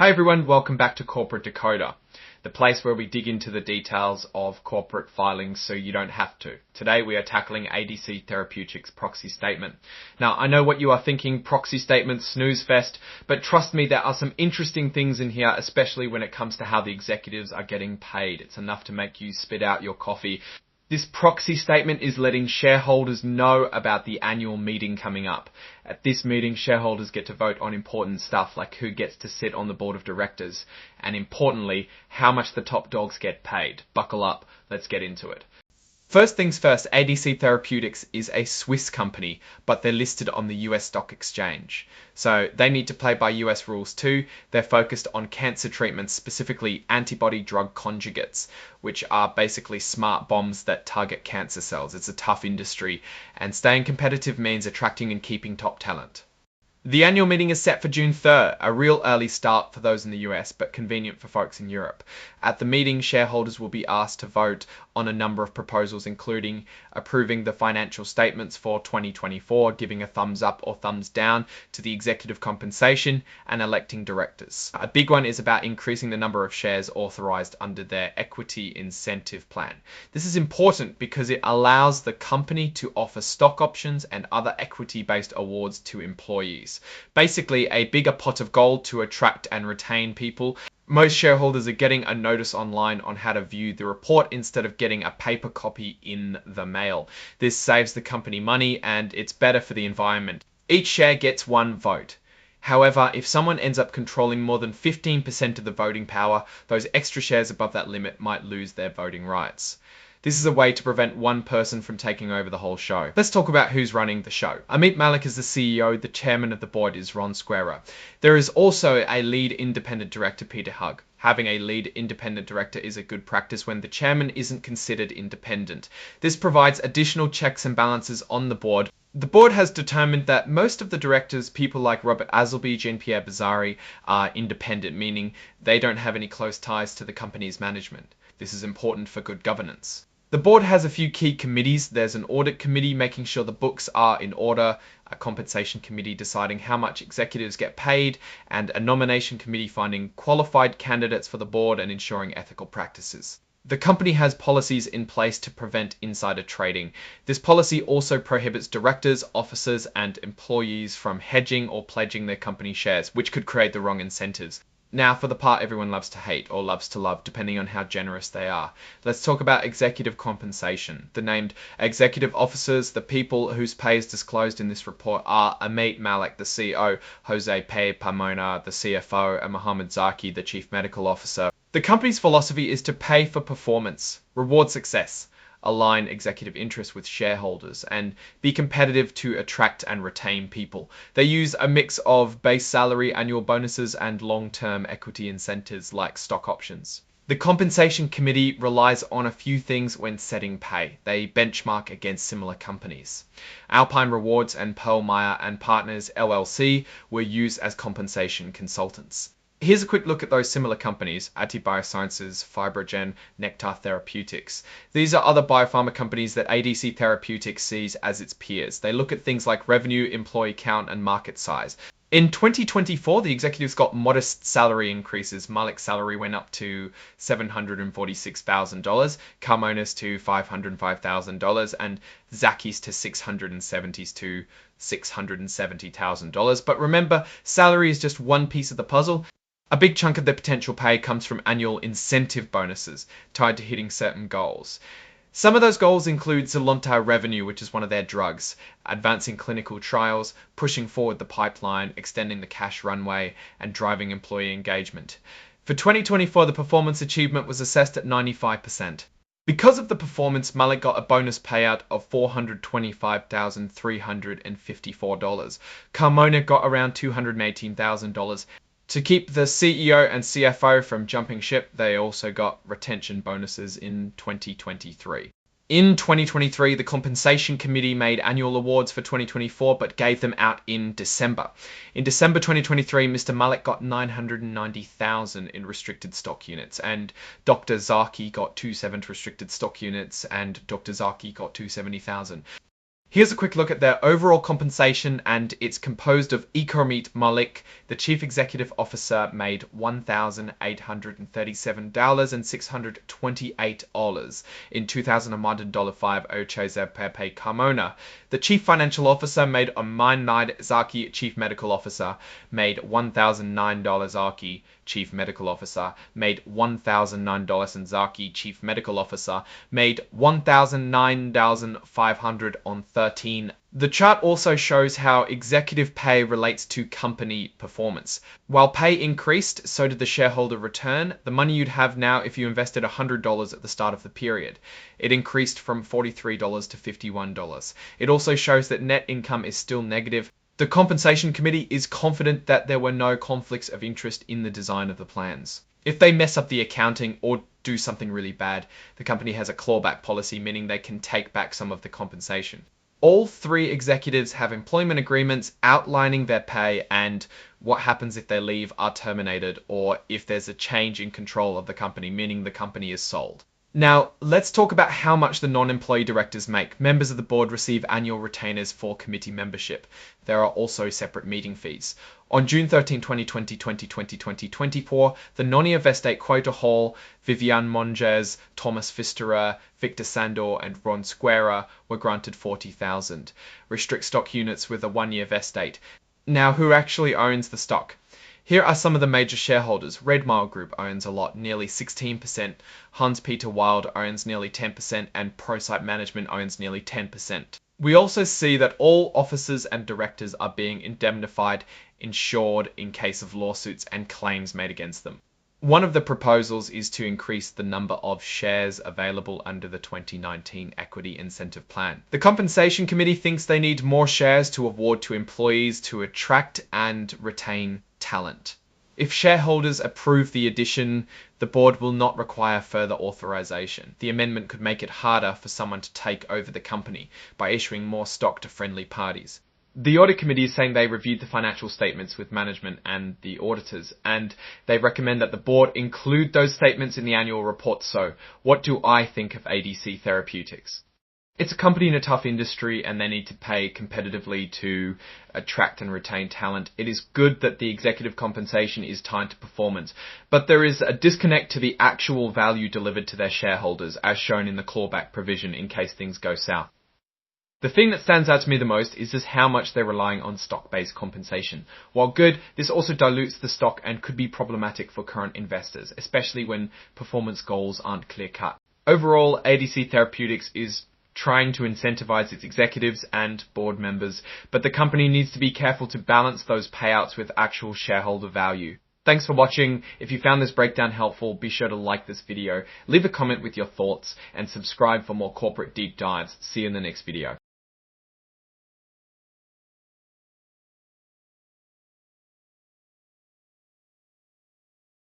Hi everyone, welcome back to Corporate Decoder, the place where we dig into the details of corporate filings so you don't have to. Today we are tackling ADC Therapeutics proxy statement. Now I know what you are thinking, proxy statement, snooze fest, but trust me, there are some interesting things in here, especially when it comes to how the executives are getting paid. It's enough to make you spit out your coffee. This proxy statement is letting shareholders know about the annual meeting coming up. At this meeting, shareholders get to vote on important stuff like who gets to sit on the board of directors, and importantly, how much the top dogs get paid. Buckle up, let's get into it. First things first, ADC Therapeutics is a Swiss company, but they're listed on the US stock exchange. So they need to play by US rules too. They're focused on cancer treatments, specifically antibody drug conjugates, which are basically smart bombs that target cancer cells. It's a tough industry, and staying competitive means attracting and keeping top talent. The annual meeting is set for June 3rd, a real early start for those in the US, but convenient for folks in Europe. At the meeting, shareholders will be asked to vote on a number of proposals, including approving the financial statements for 2024, giving a thumbs up or thumbs down to the executive compensation, and electing directors. A big one is about increasing the number of shares authorized under their equity incentive plan. This is important because it allows the company to offer stock options and other equity-based awards to employees. Basically, a bigger pot of gold to attract and retain people. Most shareholders are getting a notice online on how to view the report instead of getting a paper copy in the mail. This saves the company money and it's better for the environment. Each share gets one vote. However, if someone ends up controlling more than 15% of the voting power, those extra shares above that limit might lose their voting rights. This is a way to prevent one person from taking over the whole show. Let's talk about who's running the show. Amit Malik is the CEO, the chairman of the board is Ron Squarer. There is also a lead independent director, Peter Hugg. Having a lead independent director is a good practice when the chairman isn't considered independent. This provides additional checks and balances on the board. The board has determined that most of the directors, people like Robert Azelby, Jean-Pierre Bazzari, are independent, meaning they don't have any close ties to the company's management. This is important for good governance. The board has a few key committees. There's an audit committee making sure the books are in order, a compensation committee deciding how much executives get paid, and a nomination committee finding qualified candidates for the board and ensuring ethical practices. The company has policies in place to prevent insider trading. This policy also prohibits directors, officers, and employees from hedging or pledging their company shares, which could create the wrong incentives. Now for the part everyone loves to hate or loves to love, depending on how generous they are. Let's talk about executive compensation. The named executive officers, the people whose pay is disclosed in this report, are Amit Malik, the CEO, Jose P. Pamona, the CFO, and Mohammed Zaki, the chief medical officer. The company's philosophy is to pay for performance, reward success, align executive interests with shareholders, and be competitive to attract and retain people. They use a mix of base salary, annual bonuses, and long-term equity incentives like stock options. The compensation committee relies on a few things when setting pay. They benchmark against similar companies. Alpine Rewards and Pearl Meyer and Partners LLC were used as compensation consultants. Here's a quick look at those similar companies: Ati Biosciences, Fibrogen, Nektar Therapeutics. These are other biopharma companies that ADC Therapeutics sees as its peers. They look at things like revenue, employee count, and market size. In 2024, the executives got modest salary increases. Malik's salary went up to $746,000, Carmona's to $505,000, and Zaki's to $670,000 to $670,000. But remember, salary is just one piece of the puzzle. A big chunk of the potential pay comes from annual incentive bonuses tied to hitting certain goals. Some of those goals include Zynlonta revenue, which is one of their drugs, advancing clinical trials, pushing forward the pipeline, extending the cash runway, and driving employee engagement. For 2024, the performance achievement was assessed at 95%. Because of the performance, Malik got a bonus payout of $425,354. Carmona got around $218,000. To keep the CEO and CFO from jumping ship, they also got retention bonuses in 2023. In 2023, the Compensation Committee made annual awards for 2024, but gave them out in December. In December 2023, Mr. Malik got 990,000 in restricted stock units, and Dr. Zaki got 270 restricted stock units, and Dr. Zaki got 270,000. Here's a quick look at their overall compensation, and it's composed of Ekromit Malik, the Chief Executive Officer, made $1,837,628 in $2,005 Ocheze Pepe Carmona. The Chief Financial Officer made Oman Zaki, Chief Medical Officer, made $1,009 Zaki, Chief Medical Officer, made $1,009 and Zaki, Chief Medical Officer, made $1,009,500 on 13. The chart also shows how executive pay relates to company performance. While pay increased, so did the shareholder return, the money you'd have now if you invested $100 at the start of the period. It increased from $43 to $51. It also shows that net income is still negative. The compensation committee is confident that there were no conflicts of interest in the design of the plans. If they mess up the accounting or do something really bad, the company has a clawback policy, meaning they can take back some of the compensation. All three executives have employment agreements outlining their pay and what happens if they leave, are terminated, or if there's a change in control of the company, meaning the company is sold. Now, let's talk about how much the non-employee directors make. Members of the board receive annual retainers for committee membership. There are also separate meeting fees. On June 13, 2020, 2024, the Nonia Vestate Quota Hall, Viviane Monges, Thomas Pfisterer, Victor Sandor, and Ron Squarer were granted 40,000 restrict stock units with a one-year vestate. Now, who actually owns the stock? Here are some of the major shareholders. Red Mile Group owns a lot, nearly 16%. Hans-Peter Wild owns nearly 10%, and ProSite Management owns nearly 10%. We also see that all officers and directors are being indemnified, insured in case of lawsuits and claims made against them. One of the proposals is to increase the number of shares available under the 2019 Equity Incentive Plan. The Compensation Committee thinks they need more shares to award to employees to attract and retain talent. If shareholders approve the addition, the board will not require further authorization. The amendment could make it harder for someone to take over the company by issuing more stock to friendly parties. The audit committee is saying they reviewed the financial statements with management and the auditors, and they recommend that the board include those statements in the annual report. So, what do I think of ADC Therapeutics? It's a company in a tough industry, and they need to pay competitively to attract and retain talent. It is good that the executive compensation is tied to performance, but there is a disconnect to the actual value delivered to their shareholders, as shown in the clawback provision in case things go south. The thing that stands out to me the most is just how much they're relying on stock-based compensation. While good, this also dilutes the stock and could be problematic for current investors, especially when performance goals aren't clear-cut. Overall, ADC Therapeutics is trying to incentivize its executives and board members, but the company needs to be careful to balance those payouts with actual shareholder value. Thanks for watching. If you found this breakdown helpful, be sure to like this video, leave a comment with your thoughts, and subscribe for more corporate deep dives. See you in the next video.